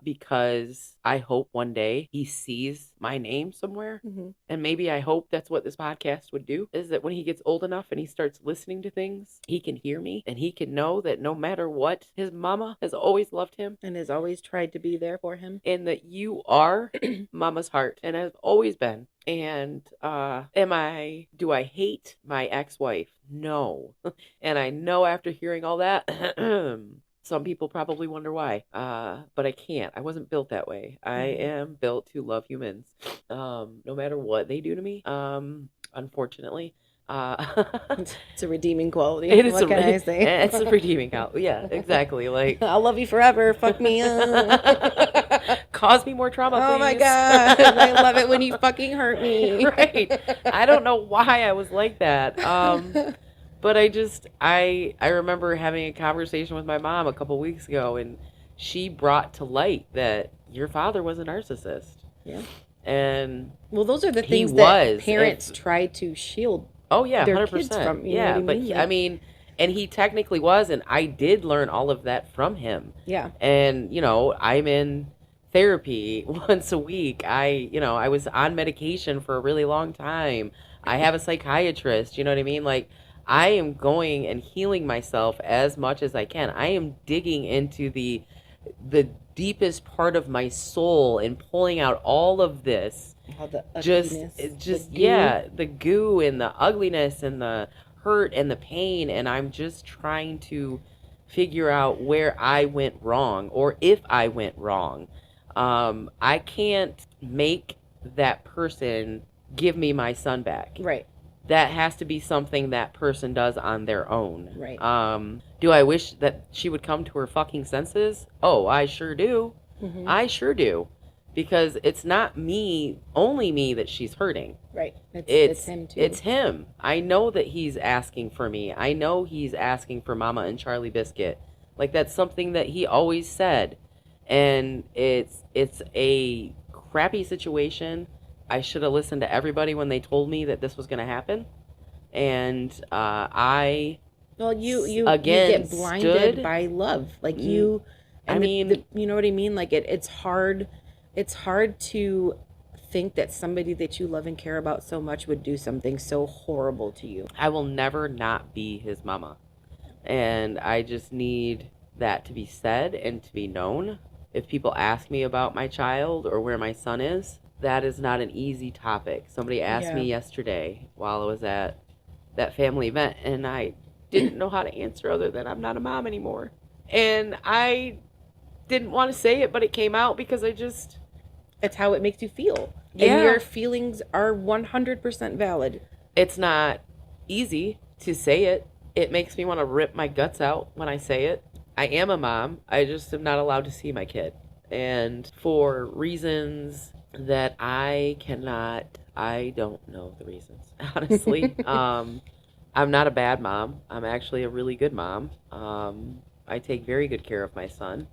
[SPEAKER 4] Because I hope one day he sees my name somewhere. And maybe I hope that's what this podcast would do, is that when he gets old enough and he starts listening to things, he can hear me and he can know that no matter what, his mama has always loved him
[SPEAKER 3] and has always tried to be there for him,
[SPEAKER 4] and that you are mama's heart and have always been. And do I hate my ex-wife? No. And I know after hearing all that, some people probably wonder why, but I can't. I wasn't built that way. I am built to love humans, no matter what they do to me, unfortunately.
[SPEAKER 3] It's a redeeming quality.
[SPEAKER 4] What can I say? It's a redeeming quality. Yeah, exactly. Like,
[SPEAKER 3] I'll love you forever. Fuck me up.
[SPEAKER 4] Cause me more trauma, please.
[SPEAKER 3] Oh my god, I love it when you fucking hurt me.
[SPEAKER 4] Right. I don't know why I was like that. But I remember having a conversation with my mom a couple weeks ago, and she brought to light that your father was a narcissist.
[SPEAKER 3] Yeah.
[SPEAKER 4] And
[SPEAKER 3] well, those are the things that parents try to shield.
[SPEAKER 4] Oh yeah, 100%.
[SPEAKER 3] Kids from,
[SPEAKER 4] yeah, but I mean, and he technically was, and I did learn all of that from him.
[SPEAKER 3] Yeah.
[SPEAKER 4] And I'm in therapy once a week. I was on medication for a really long time. I have a psychiatrist, you know what I mean? Like, I am going and healing myself as much as I can. I am digging into the deepest part of my soul and pulling out all of this.
[SPEAKER 3] All the
[SPEAKER 4] the goo and the ugliness and the hurt and the pain, and I'm just trying to figure out where I went wrong, or if I went wrong. I can't make that person give me my son back.
[SPEAKER 3] Right.
[SPEAKER 4] That has to be something that person does on their own.
[SPEAKER 3] Right.
[SPEAKER 4] Do I wish that she would come to her fucking senses? Oh, I sure do. I sure do. Because it's not only me that she's hurting.
[SPEAKER 3] Right. It's him too.
[SPEAKER 4] It's him. I know that he's asking for me. I know he's asking for Mama and Charlie Biscuit. Like, that's something that he always said. And it's a crappy situation. I should have listened to everybody when they told me that this was going to happen. And
[SPEAKER 3] you get blinded by love. Like you know what I mean? Like it's hard to think that somebody that you love and care about so much would do something so horrible to you.
[SPEAKER 4] I will never not be his mama. And I just need that to be said and to be known. If people ask me about my child or where my son is, that is not an easy topic. Somebody asked me yesterday while I was at that family event, and I didn't know how to answer other than I'm not a mom anymore. And I didn't want to say it, but it came out because
[SPEAKER 3] it's how it makes you feel.
[SPEAKER 4] Yeah.
[SPEAKER 3] And your feelings are 100% valid.
[SPEAKER 4] It's not easy to say it. It makes me want to rip my guts out when I say it. I am a mom. I just am not allowed to see my kid. And for reasons that I don't know the reasons, honestly. I'm not a bad mom. I'm actually a really good mom. I take very good care of my son.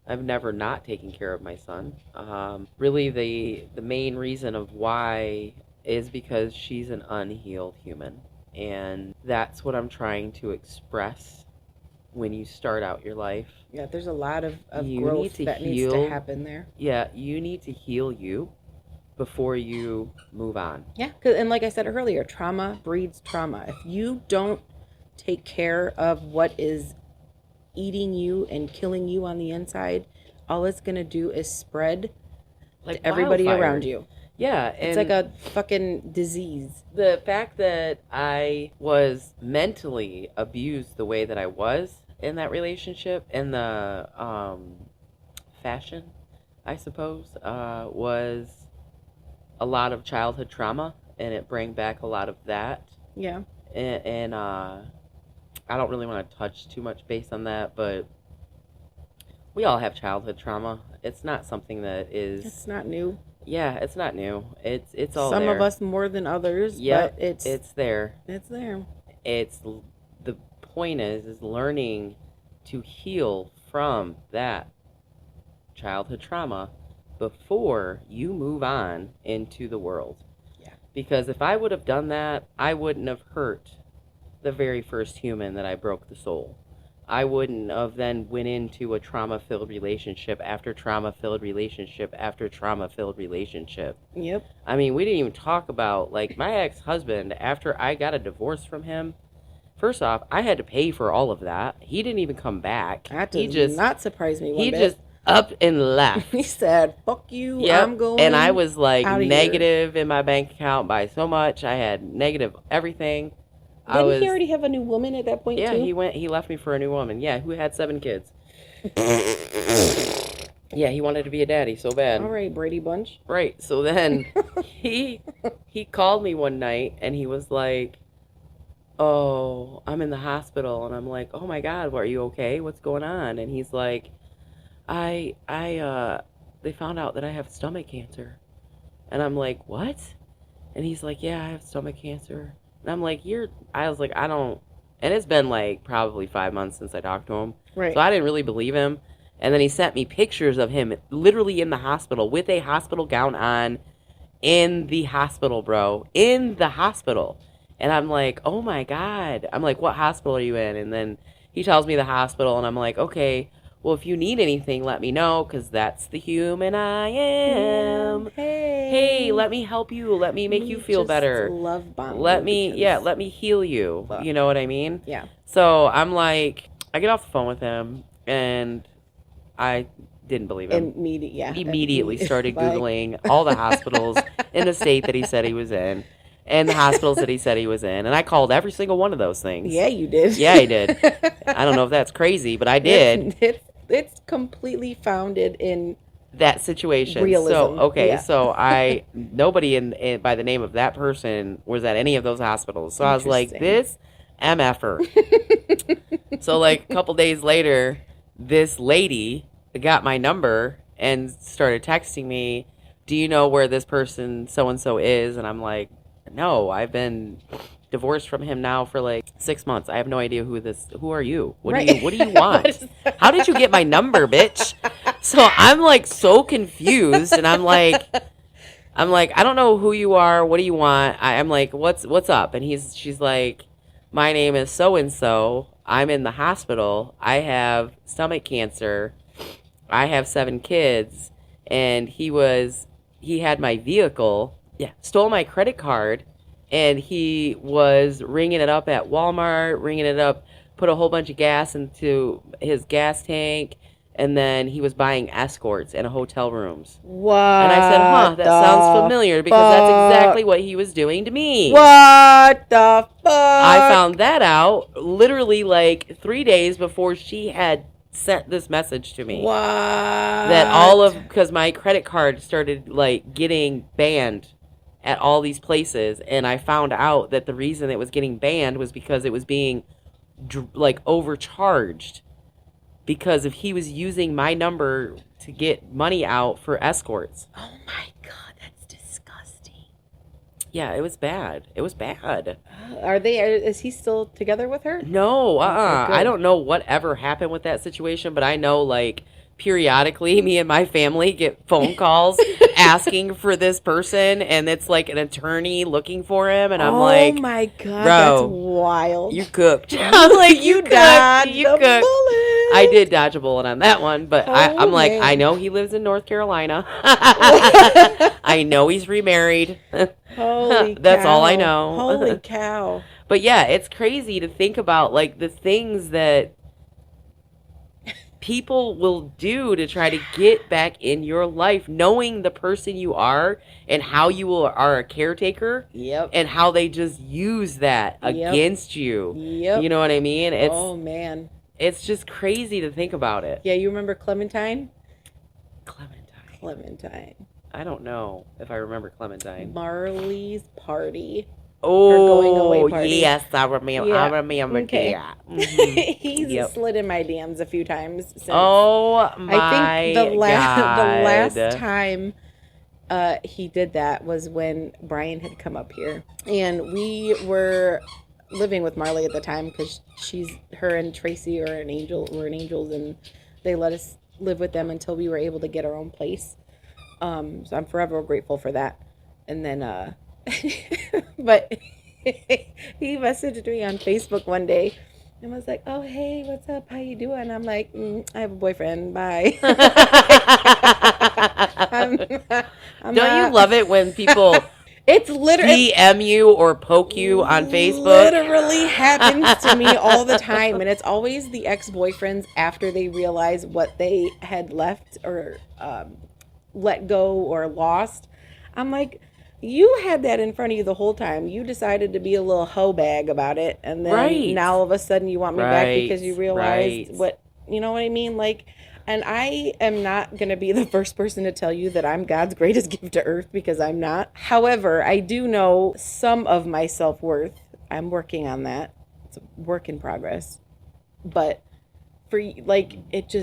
[SPEAKER 4] I've never not taken care of my son. Really, the main reason of why is because she's an unhealed human. And that's what I'm trying to express when you start out your life.
[SPEAKER 3] Yeah, there's a lot of growth that needs to happen there.
[SPEAKER 4] Yeah, you need to heal you before you move on.
[SPEAKER 3] Yeah, and like I said earlier, trauma breeds trauma. If you don't take care of what is eating you and killing you on the inside, all it's going to do is spread
[SPEAKER 4] Like
[SPEAKER 3] to everybody
[SPEAKER 4] wildfire.
[SPEAKER 3] around you.
[SPEAKER 4] Yeah.
[SPEAKER 3] It's like a fucking disease.
[SPEAKER 4] The fact that I was mentally abused the way that I was in that relationship, in the fashion, I suppose, was a lot of childhood trauma, and it brought back a lot of that.
[SPEAKER 3] Yeah.
[SPEAKER 4] And I don't really want to touch too much base on that, but we all have childhood trauma. It's not something that is...
[SPEAKER 3] It's not new.
[SPEAKER 4] Yeah, it's not new. It's all
[SPEAKER 3] Some
[SPEAKER 4] there.
[SPEAKER 3] of us more than others,
[SPEAKER 4] Yep,
[SPEAKER 3] but
[SPEAKER 4] it's there.
[SPEAKER 3] It's there.
[SPEAKER 4] It's the point is learning to heal from that childhood trauma before you move on into the world.
[SPEAKER 3] Yeah.
[SPEAKER 4] Because if I would have done that, I wouldn't have hurt the very first human that I broke the soul. I wouldn't have then went into a trauma-filled relationship after trauma-filled relationship after trauma-filled relationship.
[SPEAKER 3] Yep.
[SPEAKER 4] I mean, we didn't even talk about, like, my ex-husband, after I got a divorce from him, first off, I had to pay for all of that. He didn't even come back.
[SPEAKER 3] That does not surprise me one
[SPEAKER 4] He
[SPEAKER 3] bit.
[SPEAKER 4] just up and left.
[SPEAKER 3] He said, fuck you,
[SPEAKER 4] Yep.
[SPEAKER 3] I'm going.
[SPEAKER 4] And I was, like,
[SPEAKER 3] outta
[SPEAKER 4] negative in my bank account by so much. I had negative everything.
[SPEAKER 3] Didn't he already have a new woman at that point,
[SPEAKER 4] Yeah,
[SPEAKER 3] too?
[SPEAKER 4] he left me for a new woman. Yeah, who had 7 kids. Yeah, he wanted to be a daddy so bad.
[SPEAKER 3] All right, Brady Bunch.
[SPEAKER 4] Right. So then he called me one night and he was like, "Oh, I'm in the hospital." And I'm like, "Oh my God, are you okay? What's going on?" And he's like, they found out that I have stomach cancer." And I'm like, "What?" And he's like, "Yeah, I have stomach cancer." And I'm like, I was like, I don't, and it's been like probably 5 months since I talked to him.
[SPEAKER 3] Right.
[SPEAKER 4] So I didn't really believe him. And then he sent me pictures of him literally in the hospital with a hospital gown on, in the hospital, bro. In the hospital. And I'm like, oh my God. I'm like, what hospital are you in? And then he tells me the hospital, and I'm like, okay, well, if you need anything, let me know, because that's the human I am. Hey, let me help you. Let me make you feel better.
[SPEAKER 3] Love bomb.
[SPEAKER 4] Let me heal you. You know what I mean?
[SPEAKER 3] Yeah.
[SPEAKER 4] So I'm like, I get off the phone with him, and I didn't believe him. Immediately started Googling all the hospitals in the state that he said he was in, and the hospitals that he said he was in. And I called every single one of those things.
[SPEAKER 3] Yeah, you did.
[SPEAKER 4] Yeah, I did. I don't know if that's crazy, but I did.
[SPEAKER 3] It's completely founded in
[SPEAKER 4] that situation.
[SPEAKER 3] Realism.
[SPEAKER 4] So, okay,
[SPEAKER 3] Yeah.
[SPEAKER 4] so nobody in by the name of that person was at any of those hospitals. So I was like, this MFer. So, like, a couple days later, this lady got my number and started texting me, "Do you know where this person so-and-so is?" And I'm like, "No, I've been divorced from him now for like 6 months. I have no idea who are you? What do you want? How did you get my number, bitch?" So I'm like so confused, and I'm like, I don't know who you are. What do you want? I'm like, what's up? And she's like, "My name is so-and-so. I'm in the hospital. I have stomach cancer. I have 7 kids. And he had my vehicle. Yeah. Stole my credit card. And he was ringing it up at Walmart, put a whole bunch of gas into his gas tank. And then he was buying escorts in hotel rooms."
[SPEAKER 3] What?
[SPEAKER 4] And I said, that sounds familiar, because that's exactly what he was doing to me.
[SPEAKER 3] What the fuck?
[SPEAKER 4] I found that out literally like 3 days before she had sent this message to me.
[SPEAKER 3] What?
[SPEAKER 4] That because my credit card started like getting banned at all these places, and I found out that the reason it was getting banned was because it was being like overcharged, because if he was using my number to get money out for escorts.
[SPEAKER 3] Oh my God, that's disgusting.
[SPEAKER 4] Yeah, it was bad.
[SPEAKER 3] Is he still together with her?
[SPEAKER 4] No,
[SPEAKER 3] Okay,
[SPEAKER 4] I don't know whatever happened with that situation, but I know, like, periodically me and my family get phone calls asking for this person, and it's like an attorney looking for him, and I'm like,
[SPEAKER 3] oh my God,
[SPEAKER 4] bro,
[SPEAKER 3] that's wild.
[SPEAKER 4] you cooked. I'm like, you
[SPEAKER 3] dodged
[SPEAKER 4] cooked.
[SPEAKER 3] the bullet.
[SPEAKER 4] I did dodge a bullet on that one, but I'm like,
[SPEAKER 3] man.
[SPEAKER 4] I know he lives in North Carolina. I know he's remarried.
[SPEAKER 3] Holy cow.
[SPEAKER 4] That's all I know.
[SPEAKER 3] Holy cow.
[SPEAKER 4] But yeah, it's crazy to think about, like, the things that people will do to try to get back in your life, knowing the person you are and how you are a caretaker.
[SPEAKER 3] Yep.
[SPEAKER 4] And how they just use that against you.
[SPEAKER 3] Yep.
[SPEAKER 4] You know what I mean?
[SPEAKER 3] Oh, man.
[SPEAKER 4] It's just crazy to think about it.
[SPEAKER 3] Yeah, you remember Clementine?
[SPEAKER 4] Clementine. I don't know if I remember Clementine.
[SPEAKER 3] Marley's party.
[SPEAKER 4] Oh,
[SPEAKER 3] going away party.
[SPEAKER 4] Yes, I remember.
[SPEAKER 3] Yeah.
[SPEAKER 4] I remember
[SPEAKER 3] Okay.
[SPEAKER 4] that. Mm-hmm.
[SPEAKER 3] He's slid in my DMs a few times since.
[SPEAKER 4] Oh my
[SPEAKER 3] I think the last
[SPEAKER 4] God.
[SPEAKER 3] time he did that was when Brian had come up here, and we were living with Marley at the time because her and Tracy were an angels, and they let us live with them until we were able to get our own place. So I'm forever grateful for that. And then but he messaged me on Facebook one day and was like, "Oh, hey, what's up? How you doing?" And I'm like, I have a boyfriend. Bye.
[SPEAKER 4] Don't you love it when people
[SPEAKER 3] it's literally
[SPEAKER 4] DM you or poke you on Facebook?
[SPEAKER 3] Literally happens to me all the time, and it's always the ex-boyfriends after they realize what they had left or let go or lost. I'm like, you had that in front of you the whole time. You decided to be a little hoe bag about it, and then now all of a sudden you want me back because you realized what, you know what I mean? Like, and I am not going to be the first person to tell you that I'm God's greatest gift to earth, because I'm not. However, I do know some of my self-worth. I'm working on that. It's a work in progress. But for like, it's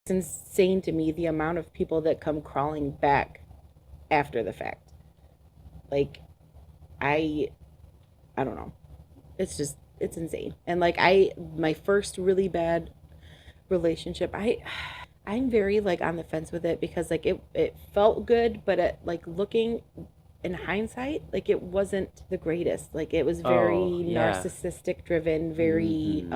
[SPEAKER 3] insane to me the amount of people that come crawling back after the fact. Like, I don't know. It's insane. And like, my first really bad relationship, I'm very like on the fence with it, because like it felt good, but like looking in hindsight, like it wasn't the greatest. Like it was very narcissistic driven, very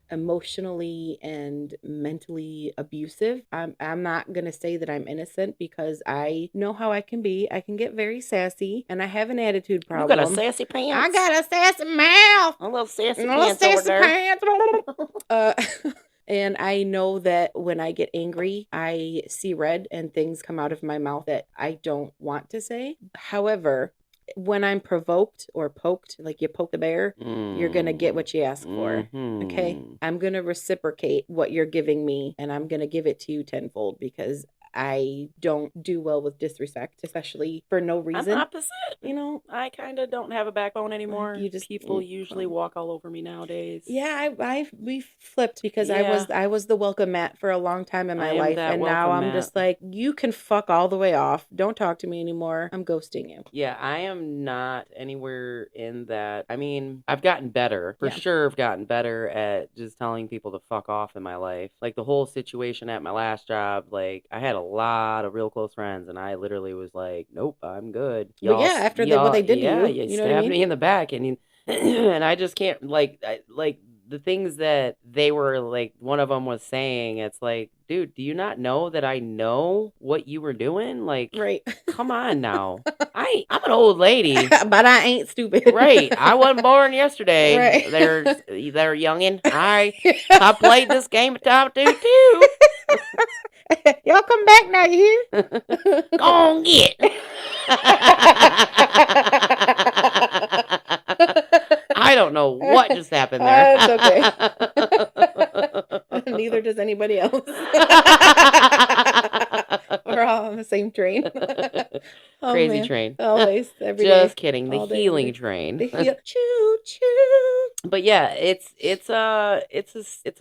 [SPEAKER 3] emotionally and mentally abusive. I'm not gonna say that I'm innocent, because I know how I can be. I can get very sassy, and I have an attitude problem.
[SPEAKER 4] You got a sassy pants.
[SPEAKER 3] I got a sassy mouth.
[SPEAKER 4] A little sassy
[SPEAKER 3] pants
[SPEAKER 4] over there.
[SPEAKER 3] And I know that when I get angry, I see red and things come out of my mouth that I don't want to say. However, when I'm provoked or poked, like you poke the bear, you're going to get what you ask for. Okay? I'm going to reciprocate what you're giving me, and I'm going to give it to you tenfold, because I don't do well with disrespect, especially for no reason.
[SPEAKER 4] I'm opposite.
[SPEAKER 3] You know,
[SPEAKER 4] I kind of don't have a backbone anymore. People usually
[SPEAKER 3] fine.
[SPEAKER 4] walk all over me nowadays.
[SPEAKER 3] Yeah, we flipped, because I was the welcome mat for a long time in my life, and now I'm just like, you can fuck all the way off. Don't talk to me anymore. I'm ghosting you.
[SPEAKER 4] Yeah, I am not anywhere in that. I mean, I've gotten better. For sure, I've gotten better at just telling people to fuck off in my life. Like the whole situation at my last job, like I had a lot of real close friends, and I literally was like, nope, I'm good.
[SPEAKER 3] Well, yeah, after what they did to you,
[SPEAKER 4] you
[SPEAKER 3] know
[SPEAKER 4] stabbed
[SPEAKER 3] what I mean?
[SPEAKER 4] me in the back, and and I just can't like the things that they were like. One of them was saying, it's like, dude, do you not know that I know what you were doing? Like,
[SPEAKER 3] right?
[SPEAKER 4] Come on now, I'm an old lady,
[SPEAKER 3] but I ain't stupid.
[SPEAKER 4] Right? I wasn't born yesterday.
[SPEAKER 3] Right.
[SPEAKER 4] They're youngin'. I played this game of time too.
[SPEAKER 3] Y'all come back now, you hear?
[SPEAKER 4] Go on, get. I don't know what just happened there.
[SPEAKER 3] It's okay. Neither does anybody else. We're all on the same train.
[SPEAKER 4] Crazy train.
[SPEAKER 3] Always, every
[SPEAKER 4] just
[SPEAKER 3] day.
[SPEAKER 4] kidding. The healing train.
[SPEAKER 3] Choo choo.
[SPEAKER 4] But yeah, it's a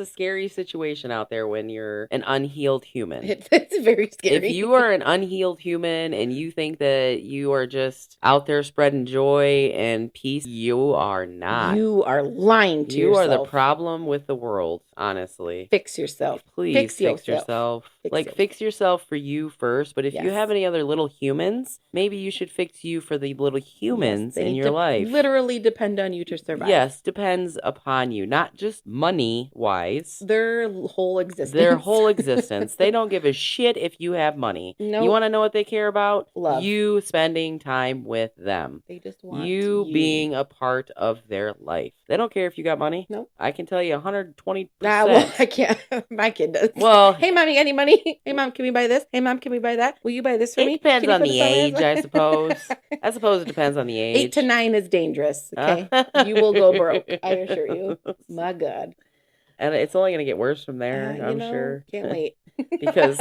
[SPEAKER 4] scary situation out there when you're an unhealed human.
[SPEAKER 3] It's very scary.
[SPEAKER 4] If you are an unhealed human and you think that you are just out there spreading joy and peace, you are not.
[SPEAKER 3] You are lying to yourself.
[SPEAKER 4] You are the problem with the world, honestly.
[SPEAKER 3] Fix yourself.
[SPEAKER 4] Please fix yourself. Fix yourself for you first. But if you have any other little humans maybe you should fix you for the little humans
[SPEAKER 3] Yes,
[SPEAKER 4] in
[SPEAKER 3] they
[SPEAKER 4] your life.
[SPEAKER 3] literally depend on you to survive.
[SPEAKER 4] Yes, depends upon you, not just money-wise.
[SPEAKER 3] Their whole existence.
[SPEAKER 4] Their whole existence. They don't give a shit if you have money.
[SPEAKER 3] Nope.
[SPEAKER 4] You want to know what they care about?
[SPEAKER 3] Love.
[SPEAKER 4] You spending time with them.
[SPEAKER 3] They just want
[SPEAKER 4] you being a part of their life. They don't care if you got money.
[SPEAKER 3] Nope.
[SPEAKER 4] I can tell you 120%.
[SPEAKER 3] Well, I can't. My kid does.
[SPEAKER 4] Well,
[SPEAKER 3] hey, mommy, any money? Hey, mom, can we buy this? Hey, mom, can we buy that? Will you buy this for me?
[SPEAKER 4] It depends
[SPEAKER 3] Can you
[SPEAKER 4] on
[SPEAKER 3] put
[SPEAKER 4] the
[SPEAKER 3] this on
[SPEAKER 4] age,
[SPEAKER 3] there?
[SPEAKER 4] I suppose. I suppose it depends on the age.
[SPEAKER 3] 8 to 9 is dangerous. Okay, you will go broke. I assure you. My God.
[SPEAKER 4] And it's only going to get worse from there, I'm sure.
[SPEAKER 3] Can't wait.
[SPEAKER 4] Because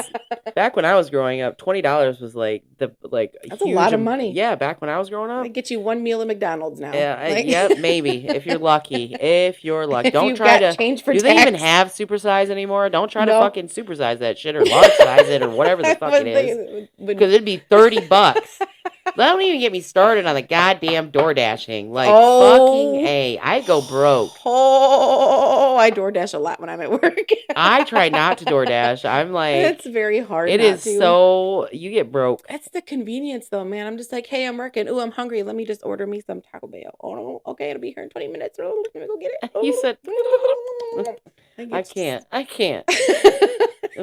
[SPEAKER 4] back when I was growing up, $20 was like
[SPEAKER 3] that's a lot of money.
[SPEAKER 4] Yeah, back when I was growing up.
[SPEAKER 3] I get you one meal at McDonald's now.
[SPEAKER 4] Yeah, yeah, maybe if you're lucky. If you're lucky,
[SPEAKER 3] If
[SPEAKER 4] don't
[SPEAKER 3] you've
[SPEAKER 4] try
[SPEAKER 3] got
[SPEAKER 4] to.
[SPEAKER 3] change for
[SPEAKER 4] Do
[SPEAKER 3] tax.
[SPEAKER 4] they even have supersize anymore? Don't try to fucking supersize that shit or large size it or whatever the fuck it is. Because it'd be $30. Don't even get me started on the goddamn door dashing. Like, fucking A. I go broke.
[SPEAKER 3] Oh, I DoorDash a lot when I'm at work.
[SPEAKER 4] I try not to DoorDash. I'm like...
[SPEAKER 3] It's very hard
[SPEAKER 4] It
[SPEAKER 3] not
[SPEAKER 4] is
[SPEAKER 3] to.
[SPEAKER 4] so... You get broke.
[SPEAKER 3] That's the convenience, though, man. I'm just like, hey, I'm working. Ooh, I'm hungry. Let me just order me some Taco Bell. Oh, no. Okay, it'll be here in 20 minutes. Oh, let me go get it. Oh.
[SPEAKER 4] You said... I can't.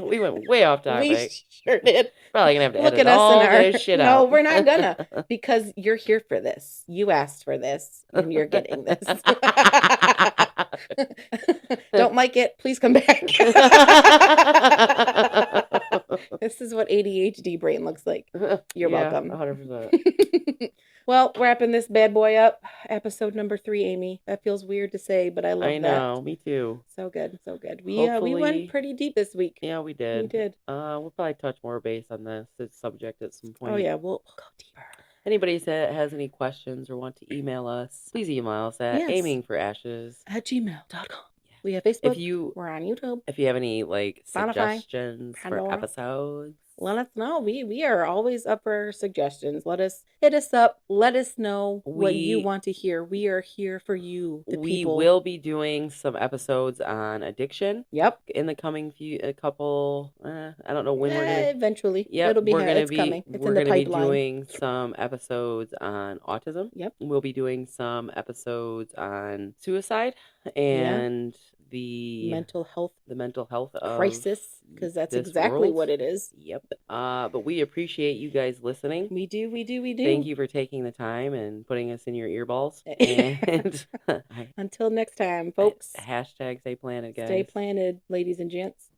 [SPEAKER 4] We went way off topic.
[SPEAKER 3] We sure did.
[SPEAKER 4] Probably gonna have to
[SPEAKER 3] Look
[SPEAKER 4] edit
[SPEAKER 3] at us
[SPEAKER 4] all
[SPEAKER 3] in our...
[SPEAKER 4] this shit
[SPEAKER 3] no,
[SPEAKER 4] out.
[SPEAKER 3] we're not gonna. Because you're here for this. You asked for this, and you're getting this. Don't like it? Please come back. This is what ADHD brain looks like. You're welcome.
[SPEAKER 4] 100%.
[SPEAKER 3] Well, wrapping this bad boy up. Episode number 3, Amy. That feels weird to say, but I love that.
[SPEAKER 4] I know, me too.
[SPEAKER 3] So good, so good. We went pretty deep this week.
[SPEAKER 4] Yeah, we did.
[SPEAKER 3] We did.
[SPEAKER 4] We'll probably touch more base on this subject at some point.
[SPEAKER 3] Oh yeah, we'll go deeper.
[SPEAKER 4] Anybody that has any questions or want to email us, please email us at aimingforashes@gmail.com. We have Facebook. We're on YouTube. If you have any Spotify, suggestions
[SPEAKER 3] Pandora.
[SPEAKER 4] for episodes,
[SPEAKER 3] let us know. We are always up for suggestions. Hit us up. Let us know what you want to hear. We are here for you, the people.
[SPEAKER 4] We will be doing some episodes on addiction.
[SPEAKER 3] Yep.
[SPEAKER 4] In the coming couple, I don't know when we're gonna.
[SPEAKER 3] Eventually.
[SPEAKER 4] Yep.
[SPEAKER 3] It'll be it's coming. It's in the pipeline.
[SPEAKER 4] We're gonna be doing some episodes on autism.
[SPEAKER 3] Yep.
[SPEAKER 4] We'll be doing some episodes on suicide and the mental health of
[SPEAKER 3] crisis, because that's exactly what it is.
[SPEAKER 4] Yep. But we appreciate you guys listening.
[SPEAKER 3] We do.
[SPEAKER 4] Thank you for taking the time and putting us in your earballs. And
[SPEAKER 3] until next time, folks.
[SPEAKER 4] # stay planted, guys.
[SPEAKER 3] Stay planted, ladies and gents.